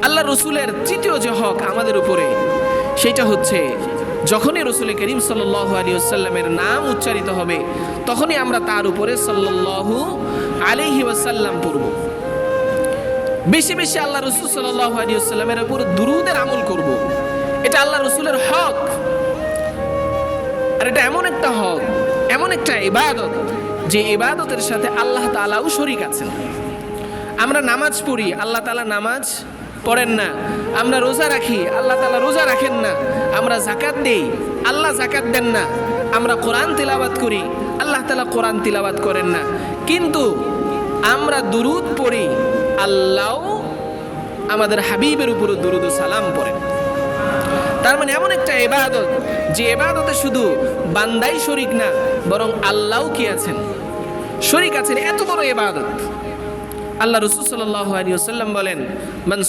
আল্লাহ রসুলের তৃতীয় যে হক আমাদের উপরে, সেটা হচ্ছে যখনই রসুল করিম সাল্লাল্লাহু আলাইহি ওয়াসাল্লামের নাম উচ্চারিত হবে তখনই আমরা তার উপরে সাল্লাল্লাহু আলাইহি ওয়াসাল্লাম পড়ব। বেশি বেশি আল্লাহ রসুল সাল্লাল্লাহু আলাইহি ওয়াসাল্লামের উপর দুরূদের আমল করব। এটা আল্লাহ রসুলের হক, আর এটা এমন একটা হক, এমন একটা ইবাদত যে ইবাদতের সাথে আল্লাহ তাআলাও শরীক আছেন। আমরা নামাজ পড়ি, আল্লাহ তাআলা নামাজ পড়েন না। আমরা রোজা রাখি, আল্লাহ তাআলা রোজা রাখেন না। আমরা যাকাত দেই, আল্লাহ যাকাত দেন না। আমরা কোরআন তিলাওয়াত করি, আল্লাহ তাআলা কোরআন তিলাওয়াত করেন না। কিন্তু আমরা দুরূদ পড়ি, আল্লাহ আমাদের হাবিবের উপর দুরূদ ও সালাম পড়েন। তার মানে এমন একটা ইবাদত যে ইবাদতে শুধু বান্দাই শরীক না, বরং আল্লাহও কি আছেন, শরীক আছেন। এত বড় ইবাদত। আল্লাহ রাসূল সাল্লাল্লাহু আলাইহি ওয়াসাল্লাম বলেন, মান